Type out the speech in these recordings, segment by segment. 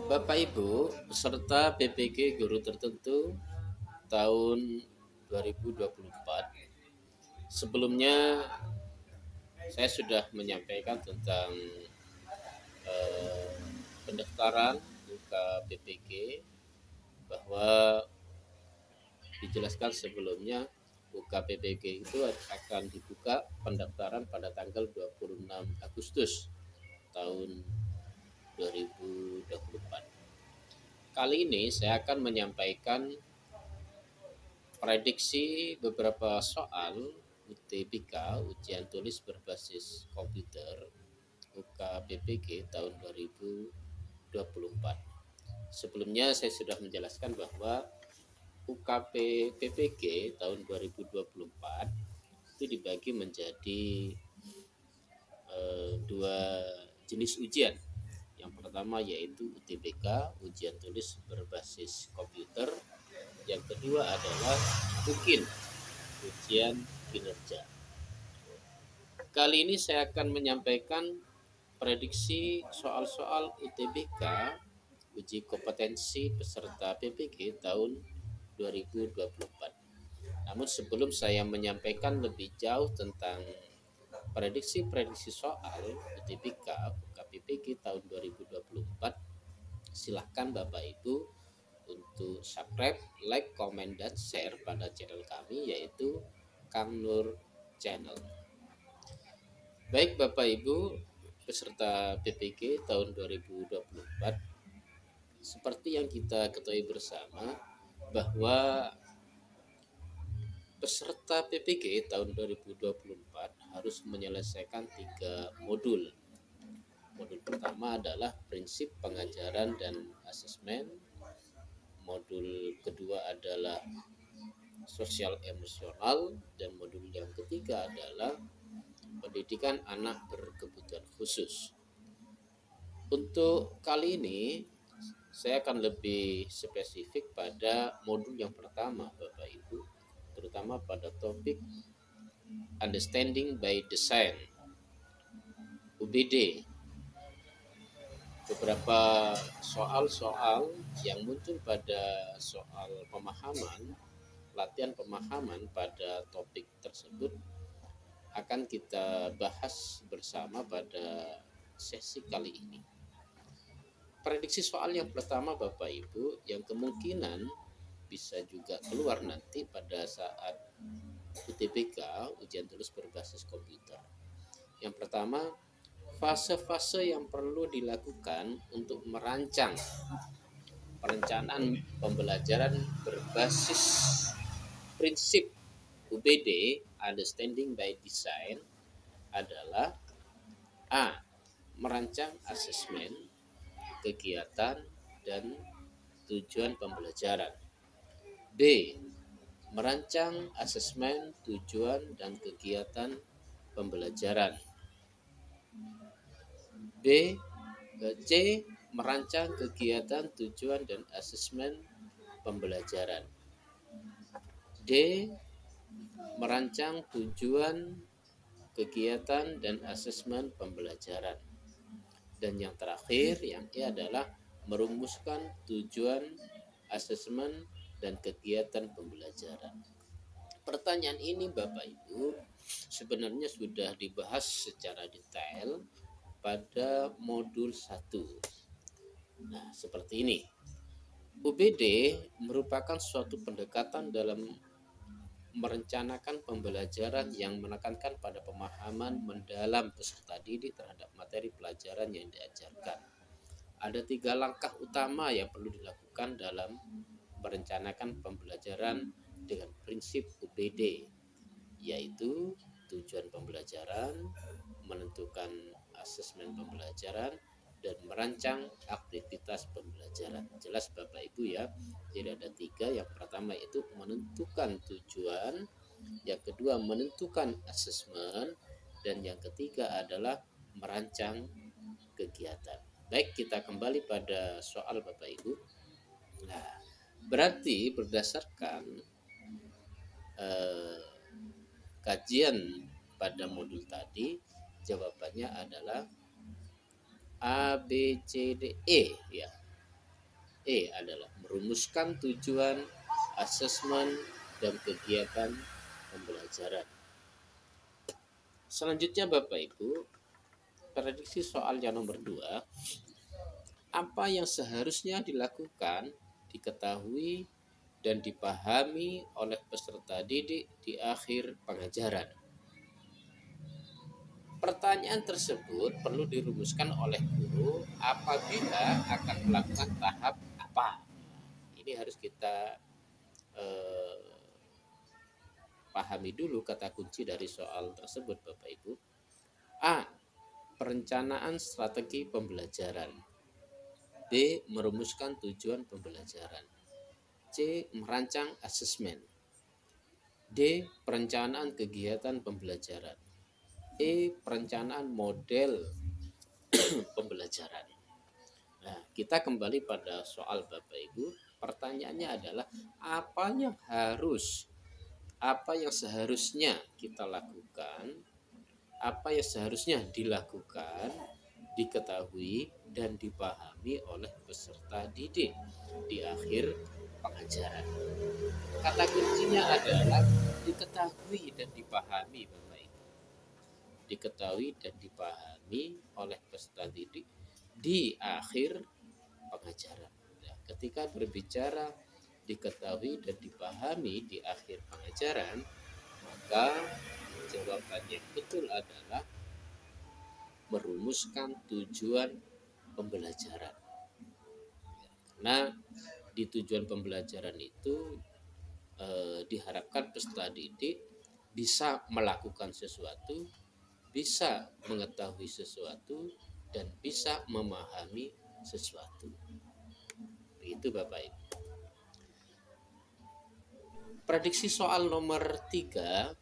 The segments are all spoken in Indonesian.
Bapak Ibu peserta PPG Guru Tertentu tahun 2024. Sebelumnya saya sudah menyampaikan tentang eh, pendaftaran buka PPG, bahwa dijelaskan sebelumnya buka PPG itu akan dibuka pendaftaran pada tanggal 26 Agustus tahun 2024. Kali ini saya akan menyampaikan prediksi beberapa soal UTBK, ujian tulis berbasis komputer, UKPPG tahun 2024. Sebelumnya saya sudah menjelaskan bahwa UKP PPG tahun 2024 itu dibagi menjadi dua jenis ujian. Yang pertama yaitu UTBK, ujian tulis berbasis komputer. Yang kedua adalah UKIN, ujian kinerja. Kali ini saya akan menyampaikan prediksi soal-soal UTBK, uji kompetensi peserta PPG tahun 2024. Namun sebelum saya menyampaikan lebih jauh tentang prediksi-prediksi soal UTBK, UKPPG tahun 2024, silahkan Bapak Ibu untuk subscribe, like, komen, dan share pada channel kami, yaitu Kang Nur Channel. Baik Bapak Ibu peserta PPG tahun 2024, seperti yang kita ketahui bersama bahwa peserta PPG tahun 2024 harus menyelesaikan 3 modul. Modul pertama adalah prinsip pengajaran dan asesmen. Modul kedua adalah sosial emosional, dan modul yang ketiga adalah pendidikan anak berkebutuhan khusus. Untuk kali ini saya akan lebih spesifik pada modul yang pertama Bapak Ibu, terutama pada topik Understanding by Design, UBD. Beberapa soal-soal yang muncul pada soal pemahaman, latihan pemahaman pada topik tersebut akan kita bahas bersama pada sesi kali ini. Prediksi soal yang pertama Bapak Ibu, yang kemungkinan bisa juga keluar nanti pada saat UTBK, ujian tulis berbasis komputer. Yang pertama, fase-fase yang perlu dilakukan untuk merancang perencanaan pembelajaran berbasis prinsip UBD, Understanding by Design, adalah A. Merancang asesmen, kegiatan, dan tujuan pembelajaran. B. Merancang asesmen, tujuan, dan kegiatan pembelajaran. C. Merancang kegiatan, tujuan, dan asesmen pembelajaran. D. Merancang tujuan, kegiatan, dan asesmen pembelajaran. Dan yang terakhir, yang E, adalah merumuskan tujuan, asesmen, dan kegiatan pembelajaran. Pertanyaan ini Bapak Ibu sebenarnya sudah dibahas secara detail pada modul 1. Nah, seperti ini. UBD merupakan suatu pendekatan dalam merencanakan pembelajaran yang menekankan pada pemahaman mendalam peserta didik terhadap materi pelajaran yang diajarkan. Ada 3 langkah utama yang perlu dilakukan dalam merencanakan pembelajaran dengan prinsip UBD, yaitu tujuan pembelajaran, menentukan asesmen pembelajaran, dan merancang aktivitas pembelajaran. Jelas Bapak Ibu ya. Jadi ada 3. Yang pertama itu menentukan tujuan, yang kedua menentukan asesmen, dan yang ketiga adalah merancang kegiatan. Baik, kita kembali pada soal Bapak Ibu. Nah, berarti berdasarkan kajian pada modul tadi, jawabannya adalah A, B, C, D, E ya. E adalah merumuskan tujuan, asesmen, dan kegiatan pembelajaran. Selanjutnya Bapak Ibu, prediksi soal yang nomor 2, apa yang seharusnya dilakukan, diketahui, dan dipahami oleh peserta didik di akhir pengajaran. Pertanyaan tersebut perlu dirumuskan oleh guru apabila akan melakukan tahap apa. Ini harus kita pahami dulu kata kunci dari soal tersebut Bapak Ibu. A. Perencanaan strategi pembelajaran. B. Merumuskan tujuan pembelajaran. C. Merancang asesmen. D. Perencanaan kegiatan pembelajaran. E. Perencanaan model pembelajaran. Nah, kita kembali pada soal Bapak Ibu. Pertanyaannya adalah apa yang seharusnya kita lakukan, apa yang seharusnya dilakukan, diketahui, dan dipahami oleh peserta didik di akhir pengajaran. Kata kuncinya adalah diketahui dan dipahami Bapak Ibu. Diketahui dan dipahami oleh peserta didik di akhir pengajaran. Nah, ketika berbicara diketahui dan dipahami di akhir pengajaran, maka jawabannya betul adalah merumuskan tujuan pembelajaran. Karena di tujuan pembelajaran itu diharapkan peserta didik bisa melakukan sesuatu, bisa mengetahui sesuatu, dan bisa memahami sesuatu. Begitu Bapak Ibu. Prediksi soal nomor 3.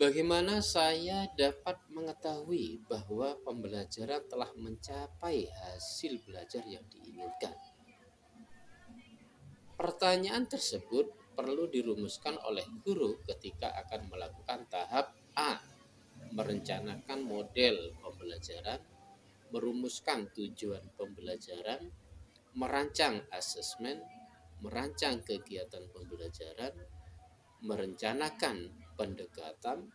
Bagaimana saya dapat mengetahui bahwa pembelajaran telah mencapai hasil belajar yang diinginkan? Pertanyaan tersebut perlu dirumuskan oleh guru ketika akan melakukan tahap A. Merencanakan model pembelajaran, merumuskan tujuan pembelajaran, merancang asesmen, merancang kegiatan pembelajaran, merencanakan pendekatan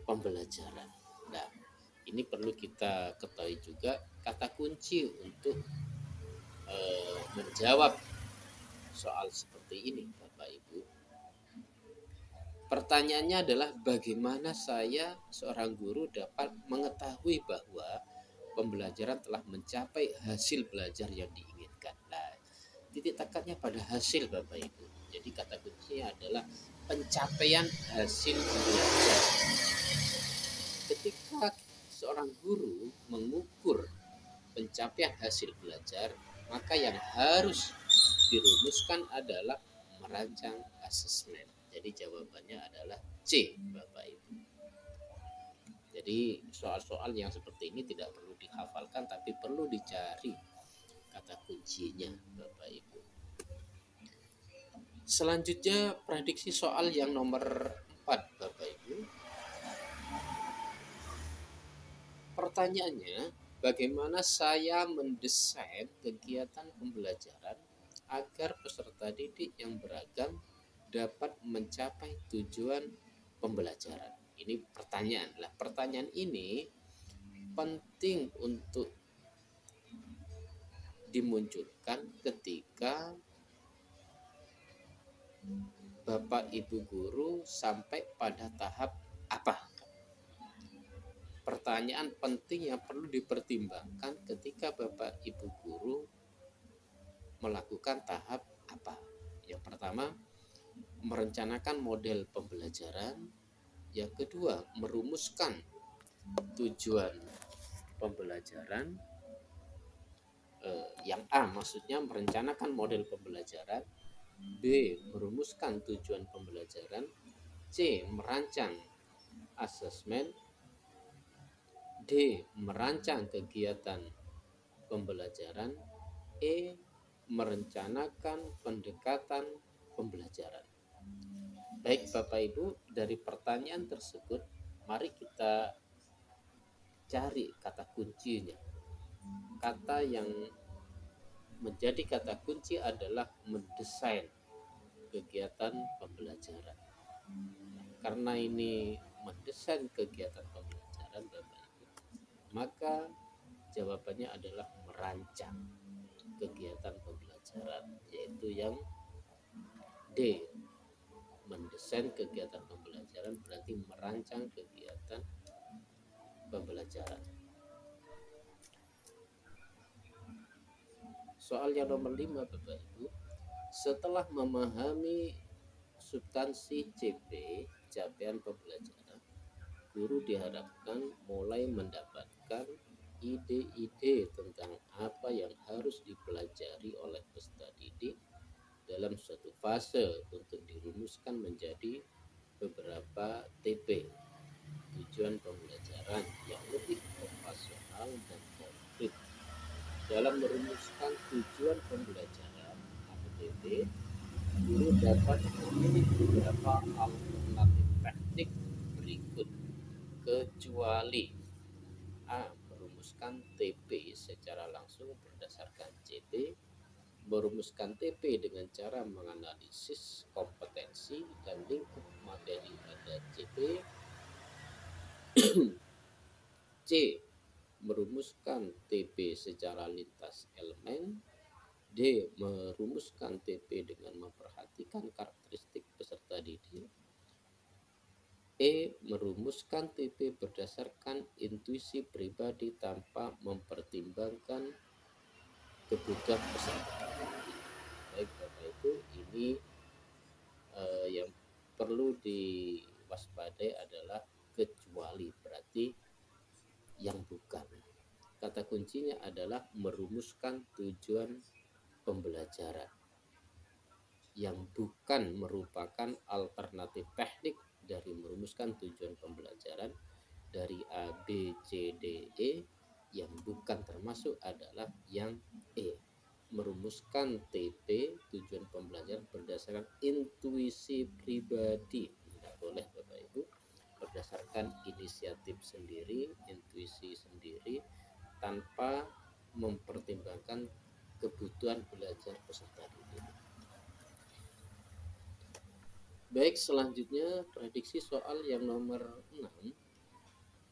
pembelajaran. Nah, ini perlu kita ketahui juga kata kunci untuk menjawab soal seperti ini Bapak Ibu. Pertanyaannya adalah bagaimana saya seorang guru dapat mengetahui bahwa pembelajaran telah mencapai hasil belajar yang diinginkan. Nah, titik tekannya pada hasil Bapak Ibu. Jadi kata kuncinya adalah pencapaian hasil belajar. Ketika seorang guru mengukur pencapaian hasil belajar, maka yang harus dirumuskan adalah merancang asesmen. Jadi jawabannya adalah C Bapak Ibu. Jadi soal-soal yang seperti ini tidak perlu dihafalkan tapi perlu dicari kata kuncinya Bapak Ibu. Selanjutnya prediksi soal yang nomor 4 Bapak Ibu. Pertanyaannya, bagaimana saya mendesain kegiatan pembelajaran agar peserta didik yang beragam dapat mencapai tujuan pembelajaran? Ini pertanyaan. Nah, pertanyaan ini penting untuk dimunculkan ketika Bapak Ibu guru sampai pada tahap apa? Pertanyaan penting yang perlu dipertimbangkan ketika Bapak Ibu guru melakukan tahap apa? Yang pertama, merencanakan model pembelajaran. Yang kedua, merumuskan tujuan pembelajaran. Yang A maksudnya merencanakan model pembelajaran. B. Merumuskan tujuan pembelajaran. C. Merancang asesmen. D. Merancang kegiatan pembelajaran. E. Merencanakan pendekatan pembelajaran. Baik Bapak Ibu, dari pertanyaan tersebut mari kita cari kata kuncinya. kata yang menjadi kata kunci adalah mendesain kegiatan pembelajaran. Karena ini mendesain kegiatan pembelajaran, Bapak Ibu, maka jawabannya adalah merancang kegiatan pembelajaran, yaitu yang D. Mendesain kegiatan pembelajaran berarti merancang kegiatan pembelajaran. Soal yang nomor 5, Bapak Ibu, setelah memahami substansi CP, capaian pembelajaran, guru diharapkan mulai mendapatkan ide-ide tentang apa yang harus dipelajari oleh peserta didik dalam suatu fase untuk dirumuskan menjadi beberapa TP, tujuan pembelajaran yang lebih operasional dan konkret. Dalam merumuskan tujuan pembelajaran atau TP, guru dapat memilih beberapa alternatif teknik berikut, kecuali A. Merumuskan TP secara langsung berdasarkan CP, merumuskan TP dengan cara menganalisis kompetensi dan lingkup materi pada CP. C. Merumuskan TP secara lintas elemen. D. Merumuskan TP dengan memperhatikan karakteristik peserta didik. E. Merumuskan TP berdasarkan intuisi pribadi tanpa mempertimbangkan kebutuhan peserta. Baik Bapak Ibu, ini yang perlu diwaspadai adalah kecuali, berarti yang bukan. Kata kuncinya adalah merumuskan tujuan pembelajaran, yang bukan merupakan alternatif teknik dari merumuskan tujuan pembelajaran dari A, B, C, D, E. Yang bukan termasuk adalah yang E, merumuskan TP tujuan pembelajaran berdasarkan intuisi pribadi. Tidak boleh Bapak Ibu, berdasarkan inisiatif sendiri, intuisi sendiri, tanpa mempertimbangkan kebutuhan belajar peserta didik. Baik, selanjutnya prediksi soal yang nomor 6.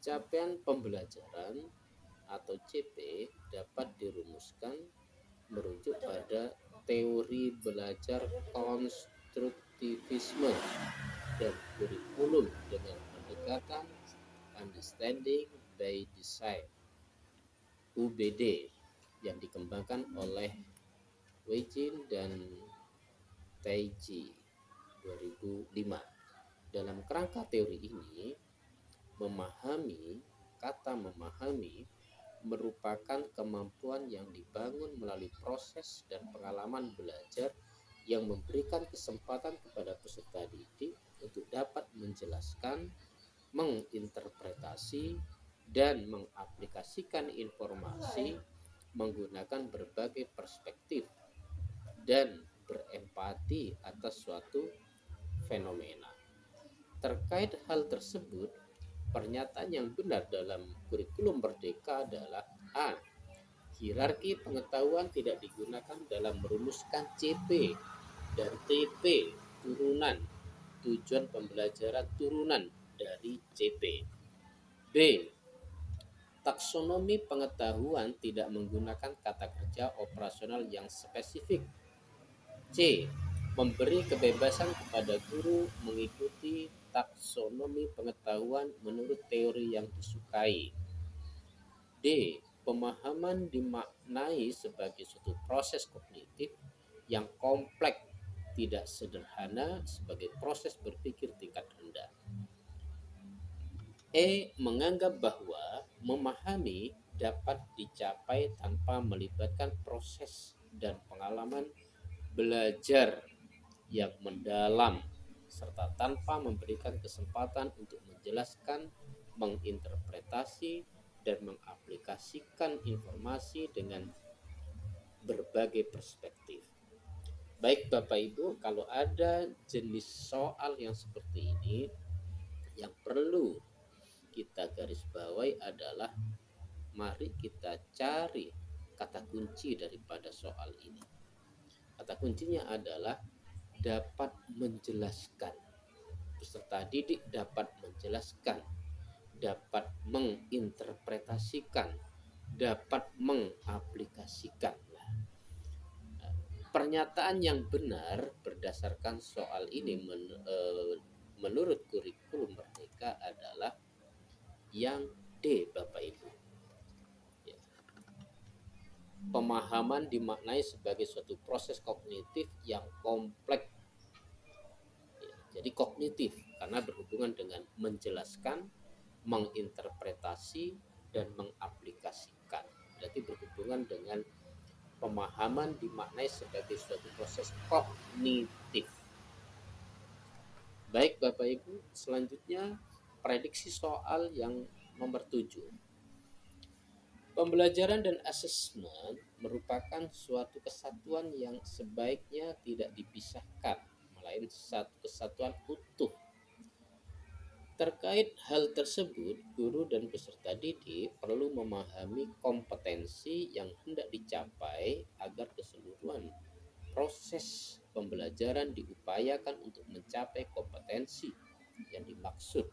Capaian pembelajaran atau CP dapat dirumuskan merujuk pada teori belajar konstruktivisme dan kurikulum dengan pendekatan understanding by design (UBD) yang dikembangkan oleh Weijin dan Taiji 2005. Dalam kerangka teori ini, kata memahami merupakan kemampuan yang dibangun melalui proses dan pengalaman belajar yang memberikan kesempatan kepada peserta didik untuk dapat menjelaskan, menginterpretasi, dan mengaplikasikan informasi menggunakan berbagai perspektif dan berempati atas suatu fenomena. Terkait hal tersebut, pernyataan yang benar dalam kurikulum merdeka adalah A. Hierarki pengetahuan tidak digunakan dalam merumuskan CP dan TP turunan, tujuan pembelajaran turunan dari CP. B. Taksonomi pengetahuan tidak menggunakan kata kerja operasional yang spesifik. C. Memberi kebebasan kepada guru mengikuti taksonomi pengetahuan menurut teori yang disukai. D. Pemahaman dimaknai sebagai suatu proses kognitif yang kompleks, tidak sederhana sebagai proses berpikir tingkat rendah. E. Menganggap bahwa memahami dapat dicapai tanpa melibatkan proses dan pengalaman belajar yang mendalam, serta tanpa memberikan kesempatan untuk menjelaskan, menginterpretasi, dan mengaplikasikan informasi dengan berbagai perspektif. Baik Bapak Ibu, kalau ada jenis soal yang seperti ini, yang perlu kita garis bawahi adalah mari kita cari kata kunci daripada soal ini. Kata kuncinya adalah dapat menjelaskan. Peserta didik dapat menjelaskan, dapat menginterpretasikan, dapat mengaplikasikan. Pernyataan yang benar berdasarkan soal ini menurut kurikulum Merdeka adalah yang D, Bapak Ibu. Ya. Pemahaman dimaknai sebagai suatu proses kognitif yang kompleks. Ya, jadi kognitif karena berhubungan dengan menjelaskan, menginterpretasi, dan mengaplikasikan. Berarti berhubungan dengan pemahaman dimaknai sebagai suatu proses kognitif. Baik Bapak Ibu, selanjutnya prediksi soal yang nomor 7. Pembelajaran dan asesmen merupakan suatu kesatuan yang sebaiknya tidak dipisahkan, melainkan satu kesatuan utuh. Terkait hal tersebut, guru dan peserta didik perlu memahami kompetensi yang hendak dicapai agar keseluruhan proses pembelajaran diupayakan untuk mencapai kompetensi yang dimaksud.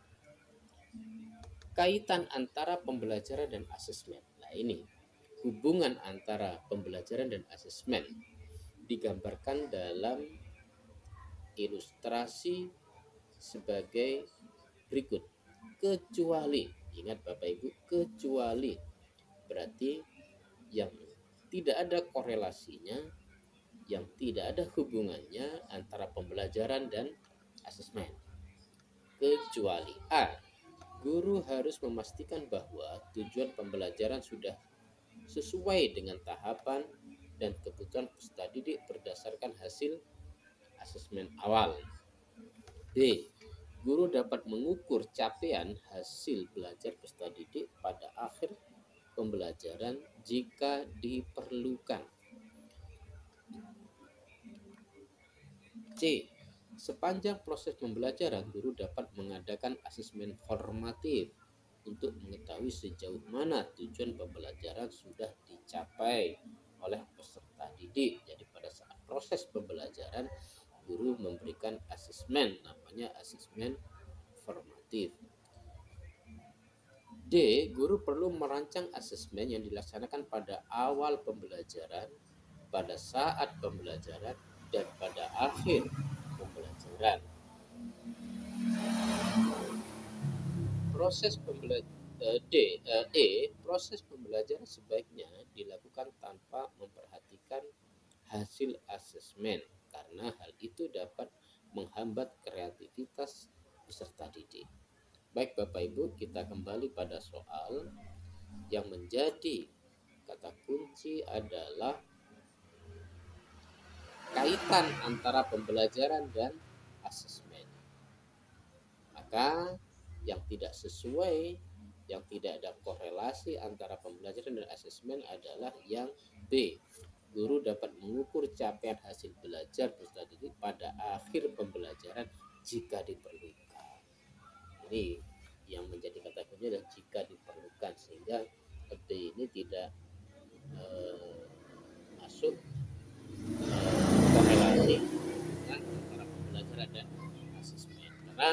Kaitan antara pembelajaran dan asesmen. Nah ini, hubungan antara pembelajaran dan asesmen digambarkan dalam ilustrasi sebagai berikut. Kecuali, ingat Bapak Ibu, kecuali berarti yang tidak ada korelasinya, yang tidak ada hubungannya antara pembelajaran dan asesmen. Kecuali A, guru harus memastikan bahwa tujuan pembelajaran sudah sesuai dengan tahapan dan kebutuhan peserta didik berdasarkan hasil asesmen awal. B, guru dapat mengukur capaian hasil belajar peserta didik pada akhir pembelajaran jika diperlukan. C, sepanjang proses pembelajaran, guru dapat mengadakan asesmen formatif untuk mengetahui sejauh mana tujuan pembelajaran sudah dicapai oleh peserta didik. Jadi pada saat proses pembelajaran, guru memberikan asesmen, namanya asesmen formatif. D, guru perlu merancang asesmen yang dilaksanakan pada awal pembelajaran, pada saat pembelajaran, dan pada akhir pembelajaran. Proses proses pembelajaran sebaiknya dilakukan tanpa memperhatikan hasil asesmen karena hal itu dapat menghambat kreativitas peserta didik. Baik Bapak Ibu, kita kembali pada soal yang menjadi kata kunci adalah kaitan antara pembelajaran dan asesmen. Maka yang tidak sesuai, yang tidak ada korelasi antara pembelajaran dan asesmen adalah yang B. Guru dapat mengukur capaian hasil belajar peserta didik pada akhir pembelajaran jika diperlukan. Ini yang menjadi kata kunci adalah jika diperlukan, sehingga B ini tidak masuk korelasi dengan antara pembelajaran dan asesmen karena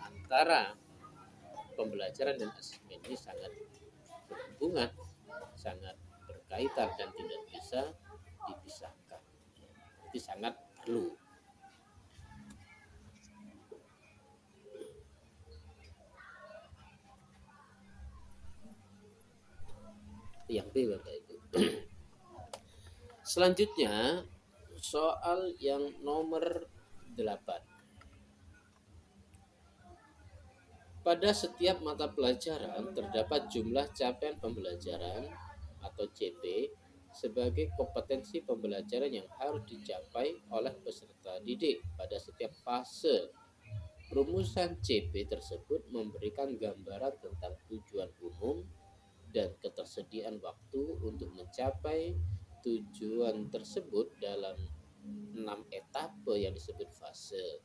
antara pembelajaran dan asesmen ini sangat berhubungan, sangat berkaitan dan tidak bisa dipisahkan. Jadi sangat perlu. Yang B Bapak Ibu. Selanjutnya soal yang nomor 8. Pada setiap mata pelajaran terdapat jumlah capaian pembelajaran atau CP sebagai kompetensi pembelajaran yang harus dicapai oleh peserta didik pada setiap fase. Rumusan CP tersebut memberikan gambaran tentang tujuan umum dan ketersediaan waktu untuk mencapai tujuan tersebut dalam 6 etape yang disebut fase.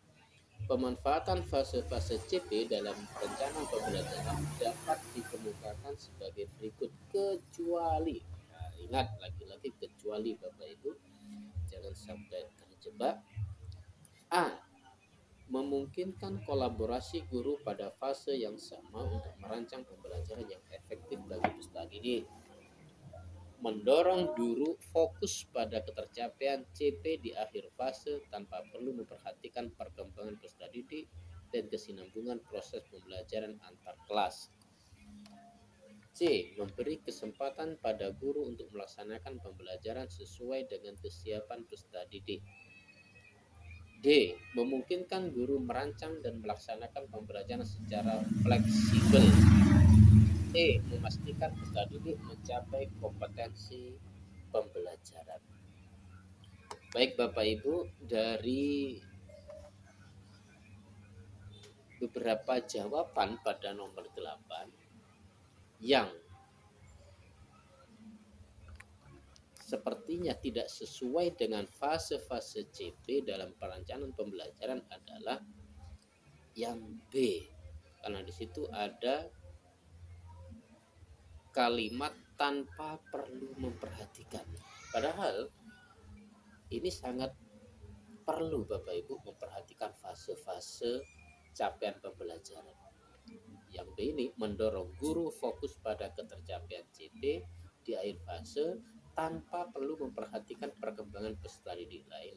Pemanfaatan fase-fase CP dalam perencanaan pembelajaran dapat dikemukakan sebagai berikut kecuali. Nah, ingat lagi-lagi kecuali Bapak Ibu, jangan sampai terjebak. A. Memungkinkan kolaborasi guru pada fase yang sama untuk merancang pembelajaran yang efektif bagi peserta didik. Mendorong guru fokus pada ketercapaian CP di akhir fase tanpa perlu memperhatikan perkembangan peserta didik dan kesinambungan proses pembelajaran antar kelas. C. Memberi kesempatan pada guru untuk melaksanakan pembelajaran sesuai dengan kesiapan peserta didik. D. Memungkinkan guru merancang dan melaksanakan pembelajaran secara fleksibel. E. Memastikan peserta didik mencapai kompetensi pembelajaran. Baik Bapak Ibu, dari beberapa jawaban pada nomor 8 yang sepertinya tidak sesuai dengan fase-fase CP dalam perencanaan pembelajaran adalah yang B. Karena di situ ada kalimat tanpa perlu memperhatikan. Padahal ini sangat perlu Bapak Ibu memperhatikan fase-fase capaian pembelajaran. Yang B ini mendorong guru fokus pada ketercapaian CP di akhir fase tanpa perlu memperhatikan perkembangan peserta didik lain.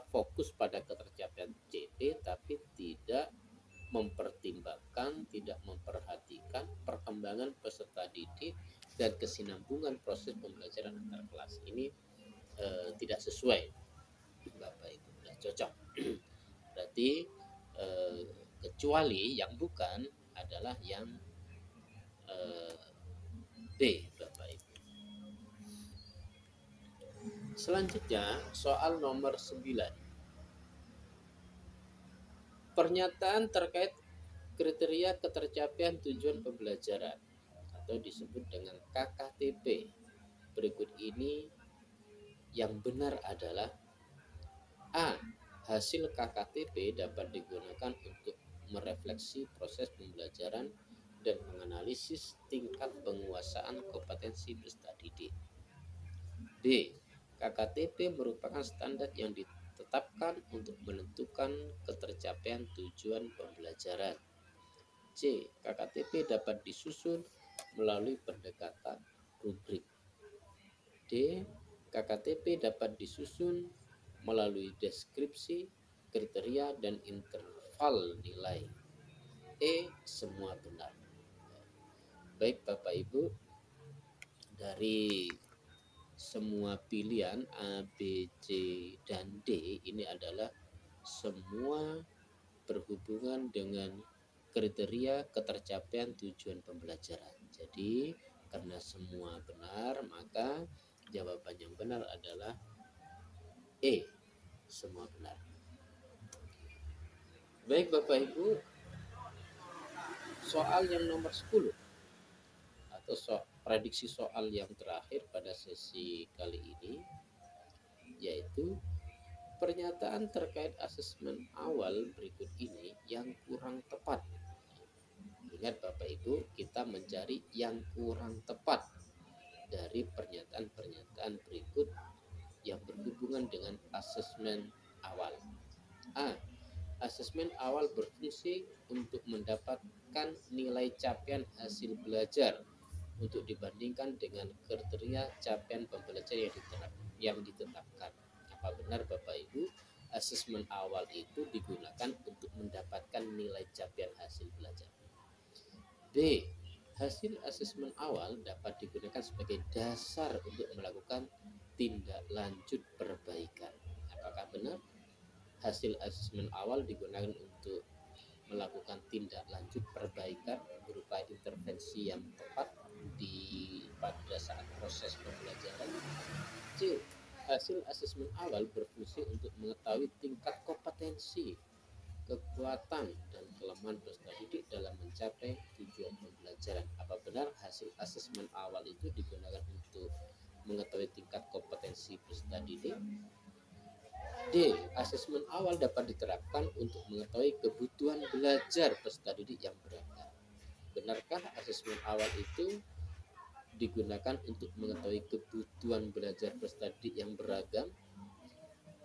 Fokus pada ketercapaian CP tapi tidak mempertimbangkan, tidak memperhatikan perkembangan peserta didik dan kesinambungan proses pembelajaran antar kelas. Ini tidak sesuai Bapak Ibu, tidak cocok. Berarti kecuali yang bukan adalah yang B Bapak Ibu. Selanjutnya soal nomor 9. Pernyataan terkait kriteria ketercapaian tujuan pembelajaran atau disebut dengan KKTP. Berikut ini yang benar adalah A. Hasil KKTP dapat digunakan untuk merefleksi proses pembelajaran dan menganalisis tingkat penguasaan kompetensi peserta didik. B. KKTP merupakan standar yang ditetapkan untuk menentukan ketercapaian tujuan pembelajaran. C. KKTP dapat disusun melalui pendekatan rubrik. D. KKTP dapat disusun melalui deskripsi, kriteria, dan interval nilai. E. Semua benar. Baik Bapak Ibu, dari semua pilihan A, B, C, dan D ini adalah semua berhubungan dengan kriteria ketercapaian tujuan pembelajaran. Jadi karena semua benar, maka jawaban yang benar adalah E, semua benar. Baik Bapak Ibu, soal yang nomor 10 atau prediksi soal yang terakhir pada sesi kali ini, yaitu pernyataan terkait asesmen awal berikut ini yang kurang tepat. Ingat Bapak Ibu, kita mencari yang kurang tepat dari pernyataan-pernyataan berikut yang berhubungan dengan asesmen awal. A. Asesmen awal berfungsi untuk mendapatkan nilai capaian hasil belajar untuk dibandingkan dengan kriteria capaian pembelajaran yang ditetapkan. Apa benar Bapak Ibu, asesmen awal itu digunakan untuk mendapatkan nilai capaian hasil belajar? B. Hasil asesmen awal dapat digunakan sebagai dasar untuk melakukan tindak lanjut perbaikan. Apakah benar hasil asesmen awal digunakan untuk melakukan tindak lanjut perbaikan berupa intervensi yang tepat pada saat proses pembelajaran? C. Hasil asesmen awal berfungsi untuk mengetahui tingkat kompetensi, kekuatan, dan kelemahan peserta didik dalam mencapai tujuan pembelajaran. Apa benar hasil asesmen awal itu digunakan untuk mengetahui tingkat kompetensi peserta didik? D. Asesmen awal dapat diterapkan untuk mengetahui kebutuhan belajar peserta didik yang beragam. Benarkah asesmen awal itu digunakan untuk mengetahui kebutuhan belajar peserta didik yang beragam?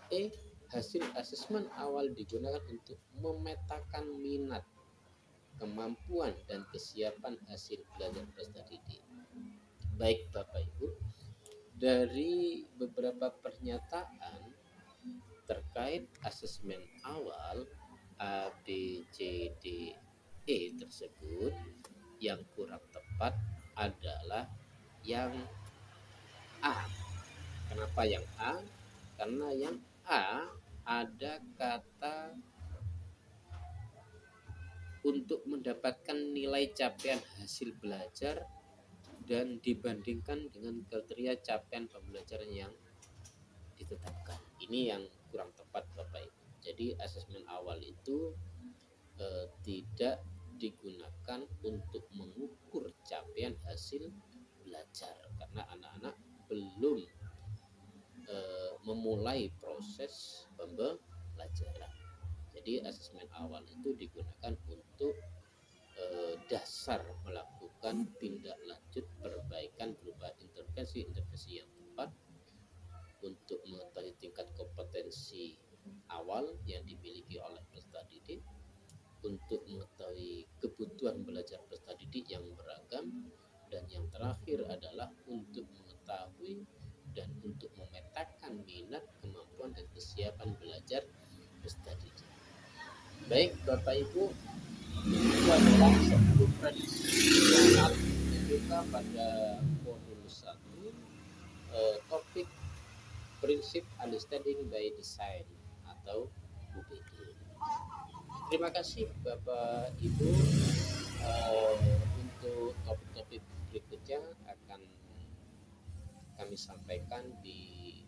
E. Hasil asesmen awal digunakan untuk memetakan minat, kemampuan, dan kesiapan hasil belajar peserta didik. Baik Bapak Ibu, dari beberapa pernyataan terkait asesmen awal A, B, C, D, E tersebut, yang kurang tepat adalah yang A. Kenapa yang A? Karena yang A ada kata untuk mendapatkan nilai capaian hasil belajar dan dibandingkan dengan kriteria capaian pembelajaran yang ditetapkan. Ini yang kurang tepat Bapak Ibu. Jadi asesmen awal itu tidak digunakan untuk mengukur capaian hasil belajar karena anak-anak belum memulai proses pembelajaran. Jadi asesmen awal itu digunakan untuk dasar melakukan tindak lanjut perbaikan berupa intervensi yang tepat untuk mengetahui tingkat kompetensi awal yang dimiliki oleh peserta didik, untuk mengetahui kebutuhan belajar peserta didik yang beragam, dan yang terakhir adalah untuk mengetahui dan untuk memetakan minat, kemampuan, dan kesiapan belajar peserta didik. Baik Bapak Ibu, itu adalah 10 prediksi yang dibuka pada modul 1 topik prinsip understanding by design atau UBD. Terima kasih Bapak Ibu. Untuk topik-topik berikutnya akan kami sampaikan di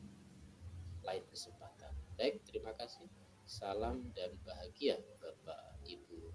lain kesempatan. Baik, terima kasih. Salam dan bahagia Bapak Ibu.